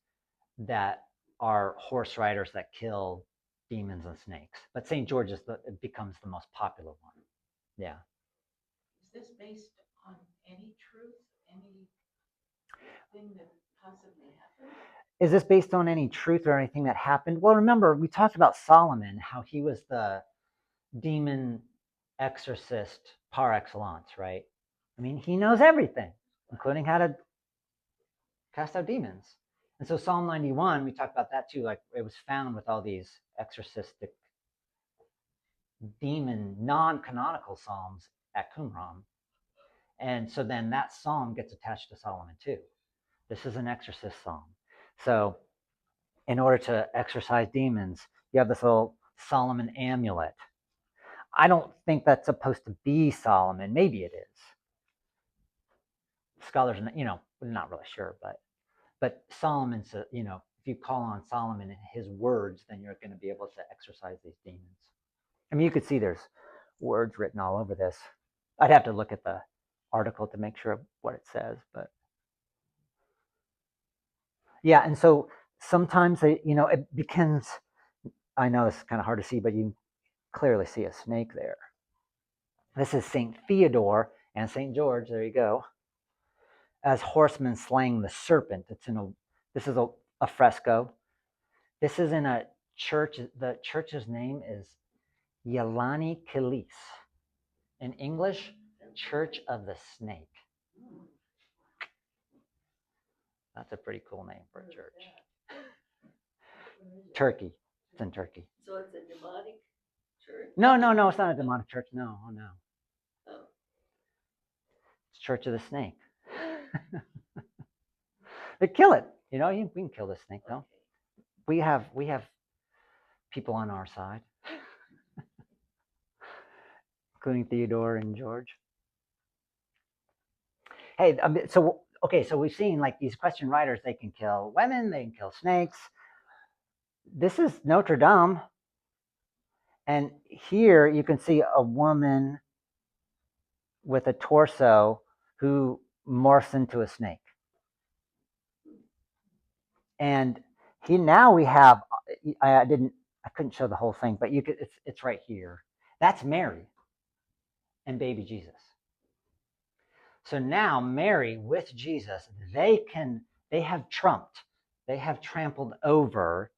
Speaker 1: that are horse riders that kill demons and snakes, but Saint George it becomes the most popular one. Yeah.
Speaker 5: Is this based on any truth, anything that possibly happened?
Speaker 1: Is this based on any truth or anything that happened? Well, remember, we talked about Solomon, how he was the demon exorcist par excellence, right? I mean, he knows everything, including how to cast out demons. And so Psalm 91, we talked about that too, like it was found with all these exorcistic demon, non-canonical psalms at Qumran. And so then that psalm gets attached to Solomon too. This is an exorcist psalm. So in order to exorcise demons, you have this little Solomon amulet. I don't think that's supposed to be Solomon. Maybe it is. Scholars, we're not really sure, but Solomon's, if you call on Solomon and his words, then you're going to be able to exorcise these demons. I mean, you could see there's words written all over this. I'd have to look at the article to make sure of what it says, but yeah. And so sometimes it becomes. I know this is kind of hard to see, but you can clearly see a snake there. This is Saint Theodore and Saint George. There you go. As horsemen slaying the serpent. This is a fresco. This is in a church. The church's name is Yelani Kilis. In English, Church of the Snake. That's a pretty cool name for a church. Turkey. It's in Turkey.
Speaker 2: So it's a demonic church?
Speaker 1: No, it's not a demonic church. No.
Speaker 2: Oh.
Speaker 1: It's Church of the Snake. They kill it. We can kill this snake though. We have people on our side, including Theodore and George. Hey, so we've seen like these question writers. They can kill women. They can kill snakes. This is Notre Dame, and here you can see a woman with a torso who morphs into a snake. And we have. I couldn't show the whole thing, but it's right here. That's Mary and baby Jesus. So now Mary with Jesus, they have trampled over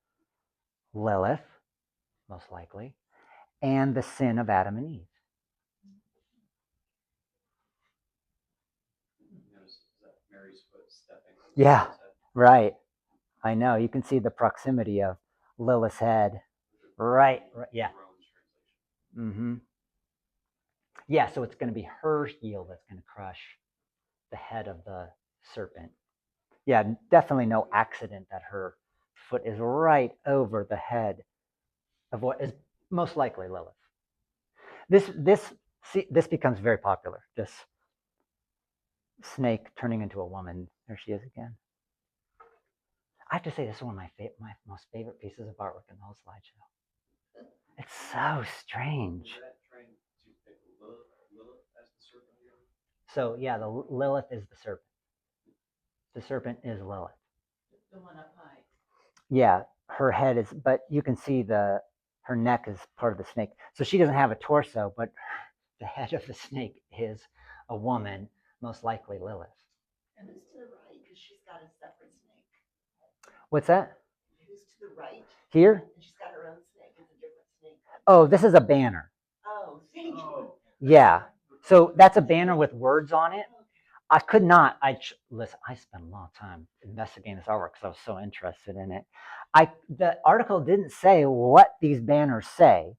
Speaker 1: Lilith, most likely, and the sin of Adam and Eve.
Speaker 3: Notice that Mary's foot stepping.
Speaker 1: Yeah, right. I know. You can see the proximity of Lilith's head. Right. Yeah. Mm-hmm. Yeah, so it's going to be her heel that's going to crush the head of the serpent. Yeah, definitely no accident that her foot is right over the head of what is most likely Lilith. This becomes very popular. This snake turning into a woman. There she is again. I have to say, this is one of my most favorite pieces of artwork in the whole slideshow. It's so strange.
Speaker 3: Is that trying to pick Lilith as the serpent here?
Speaker 1: So yeah, the Lilith is the serpent. The serpent is Lilith.
Speaker 5: The one up high.
Speaker 1: Yeah, her head is, but you can see her neck is part of the snake. So she doesn't have a torso, but the head of the snake is a woman, most likely Lilith.
Speaker 2: And who's to the right? Because she's got a separate snake.
Speaker 1: What's that?
Speaker 2: Who's to the right?
Speaker 1: Here?
Speaker 2: And she's got her own snake. It's a different snake.
Speaker 1: Oh, this is a banner.
Speaker 2: Oh, thank you.
Speaker 1: Yeah. So that's a banner with words on it. I could not. Listen. I spent a long time investigating this artwork because I was so interested in it. The article didn't say what these banners say,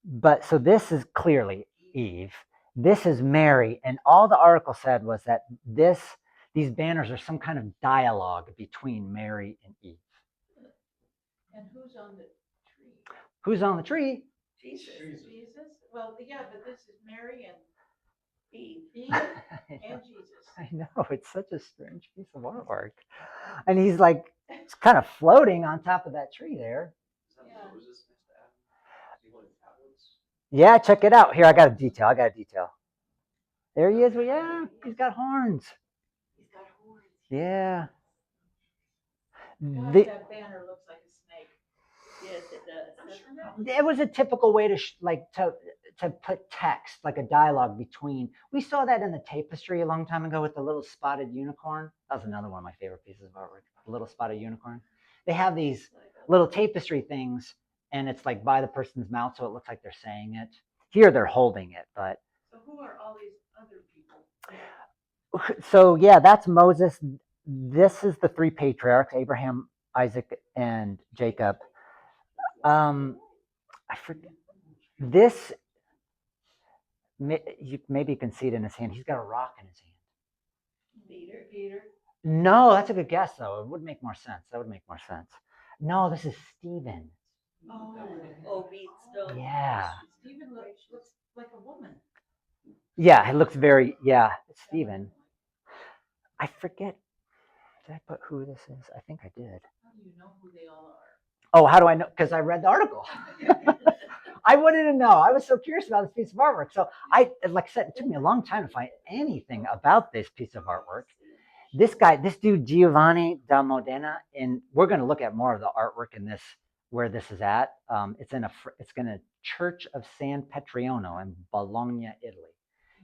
Speaker 1: but so this is clearly Eve. This is Mary, and all the article said was that these banners are some kind of dialogue between Mary and Eve.
Speaker 5: And who's on the tree?
Speaker 1: Who's on the tree?
Speaker 2: Jesus.
Speaker 5: Jesus? Well, yeah, but this is Mary and
Speaker 2: Eve.
Speaker 5: and Jesus.
Speaker 1: I know, it's such a strange piece of artwork. And he's like, it's kind of floating on top of that tree there.
Speaker 3: Is that Moses next to Adam? Is he holding tablets?
Speaker 1: Yeah, check it out. Here, I got a detail. There he is. Well, yeah, he's got horns.
Speaker 2: He's got horns.
Speaker 1: Yeah.
Speaker 5: God, that banner looks like a snake.
Speaker 2: Yes, it does.
Speaker 1: It was a typical way to put text, like a dialogue between. We saw that in the tapestry a long time ago with the little spotted unicorn. That was another one of my favorite pieces of artwork, the little spotted unicorn. They have these little tapestry things, and it's like by the person's mouth, so it looks like they're saying it. Here they're holding it, but.
Speaker 5: So who are all these other people?
Speaker 1: So yeah, that's Moses. This is the three patriarchs, Abraham, Isaac, and Jacob. I forget. This, maybe you can see it in his hand. He's got a rock in his hand.
Speaker 2: Peter.
Speaker 1: No, that's a good guess, though. It would make more sense. That would make more sense. No, this is Stephen.
Speaker 2: Oh, beat stone.
Speaker 1: Yeah.
Speaker 5: Stephen looks like a woman.
Speaker 1: Yeah, it looks it's Stephen. I forget. Did I put who this is? I think I did.
Speaker 5: How do you know who they all are?
Speaker 1: Oh, how do I know? Because I read the article. I wanted to know. I was so curious about this piece of artwork. So like I said, it took me a long time to find anything about this piece of artwork. This dude Giovanni da Modena, and we're going to look at more of the artwork in this, where this is at. It's in a Church of San Petrino in Bologna, Italy.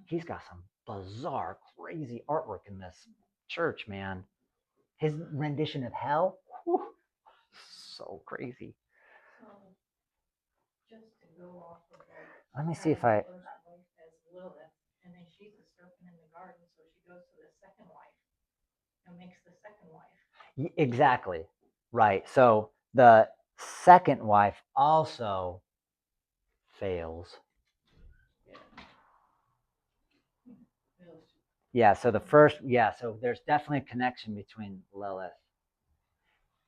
Speaker 1: He's got some bizarre, crazy artwork in this church, man. His rendition of hell, whew, so crazy.
Speaker 5: Just to go off of that.
Speaker 1: Let me see if I.
Speaker 5: First wife as Lilith, and then she's the serpent in the garden, so she goes to the second wife and makes the second wife.
Speaker 1: Exactly. Right. So the second wife also fails. Yeah. So the first, so there's definitely a connection between Lilith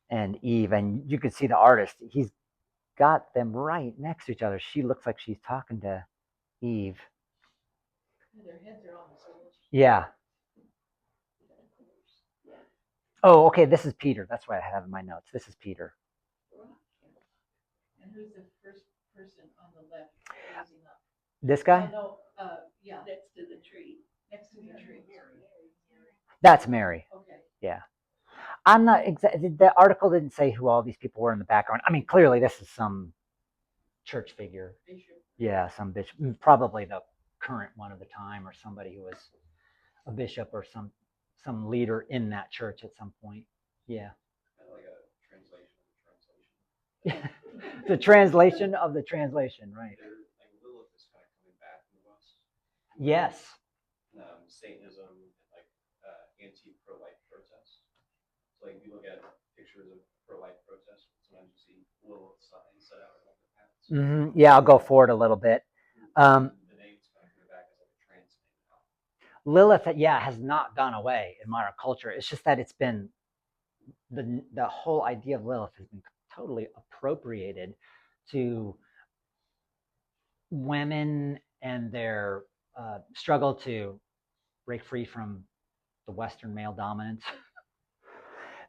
Speaker 1: and Eve. And you can see the artist, he's got them right next to each other. She looks like she's talking to Eve.
Speaker 5: Their heads are on the sword.
Speaker 1: Yeah. Oh, okay. This is Peter. That's what I have in my notes. This is Peter.
Speaker 5: And who's the first person on the left raising up?
Speaker 1: This guy?
Speaker 5: Yeah.
Speaker 2: Next to the tree.
Speaker 5: Next to the tree.
Speaker 1: That's Mary.
Speaker 5: Okay.
Speaker 1: Yeah. I'm not exactly, the article didn't say who all these people were in the background. I mean, clearly this is some church figure.
Speaker 5: Bishop.
Speaker 1: Yeah, some bishop, probably the current one of the time, or somebody who was a bishop or some leader in that church at some point. Yeah.
Speaker 3: Kind of like a translation of the translation.
Speaker 1: The translation of the translation, right?
Speaker 3: Like Lilith is kind of coming back in the West.
Speaker 1: Yes.
Speaker 3: Satanism and like anti-pro-life protests. So like if you look at pictures of pro-life protests, sometimes you see Lilith signs set out like the paths.
Speaker 1: Mm-hmm. Yeah, I'll go forward a little bit.
Speaker 3: The name's kind of coming back as like a trans name now.
Speaker 1: Lilith, has not gone away in modern culture. It's just that it's been the whole idea of Lilith has been totally appropriated to women and their struggle to break free from the Western male dominance.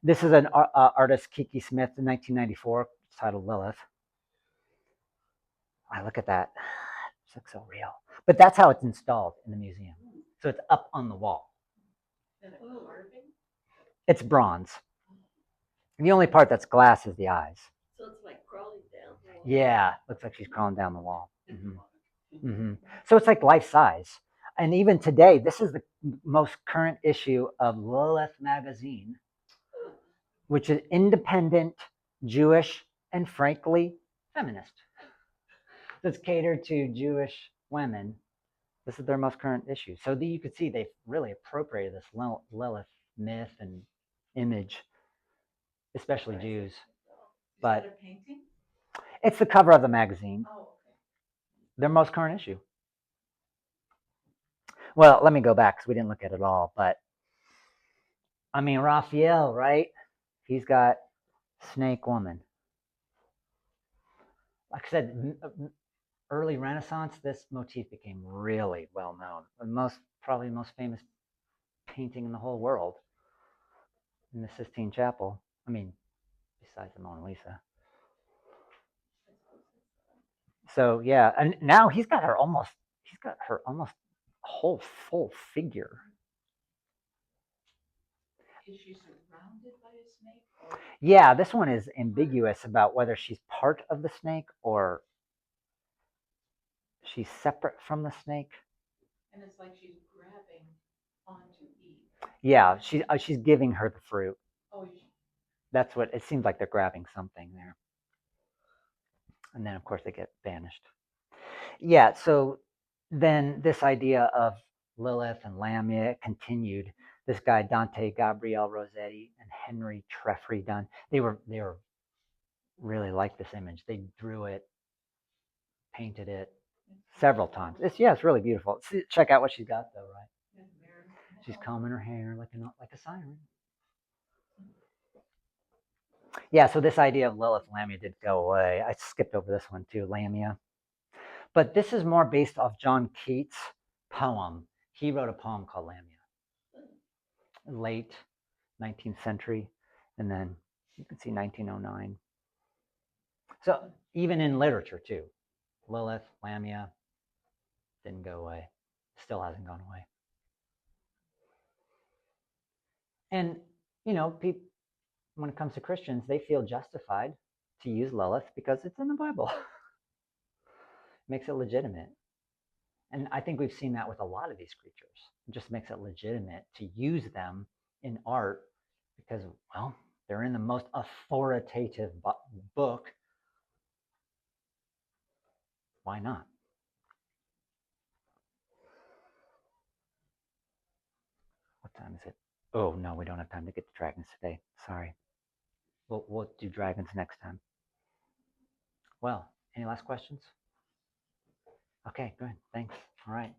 Speaker 1: This is an artist, Kiki Smith, in 1994, titled Lilith. I look at that. It looks so real. But that's how it's installed in the museum. So it's up on the wall. It's bronze. The only part that's glass is the eyes.
Speaker 2: So it's like crawling down the wall.
Speaker 1: Yeah, looks like she's crawling down the wall. Mm-hmm. Mm-hmm. So it's like life size. And even today, this is the most current issue of Lilith magazine, which is independent, Jewish, and frankly, feminist. That's catered to Jewish women. This is their most current issue. So you could see they've really appropriated this Lilith myth and image, especially Jews. But
Speaker 5: is that a painting?
Speaker 1: It's the cover of the magazine.
Speaker 5: Oh, okay.
Speaker 1: Their most current issue. Well, let me go back because we didn't look at it all. But I mean, Raphael, right? He's got Snake Woman. Like I said, early Renaissance, this motif became really well known. Probably the most famous painting in the whole world in the Sistine Chapel. I mean, besides the Mona Lisa. So yeah, and now he's got her almost whole full figure.
Speaker 5: Is she surrounded by a snake? Or?
Speaker 1: Yeah, this one is ambiguous about whether she's part of the snake or she's separate from the snake.
Speaker 5: And it's like she's grabbing onto Eve.
Speaker 1: Yeah, she's giving her the fruit.
Speaker 5: Oh,
Speaker 1: that's what it seems like. They're grabbing something there. And then, of course, they get banished. Yeah, so then this idea of Lilith and Lamia continued. This guy, Dante Gabriel Rossetti and Henry Treffry Dunn, they were really like this image. They drew it, painted it several times. It's really beautiful. Check out what she's got, though, right? She's combing her hair like a siren. Yeah, so this idea of Lilith and Lamia did go away. I skipped over this one too, Lamia. But this is more based off John Keats' poem. He wrote a poem called Lamia. Late 19th century, and then you can see 1909. So even in literature too, Lilith, Lamia, didn't go away. Still hasn't gone away. And, you know, when it comes to Christians, they feel justified to use Lilith because it's in the Bible. Makes it legitimate. And I think we've seen that with a lot of these creatures. It just makes it legitimate to use them in art because, well, they're in the most authoritative book. Why not? What time is it? Oh, no, we don't have time to get to dragons today. Sorry. We'll do dragons next time. Well, any last questions? Okay, good. Thanks. All right.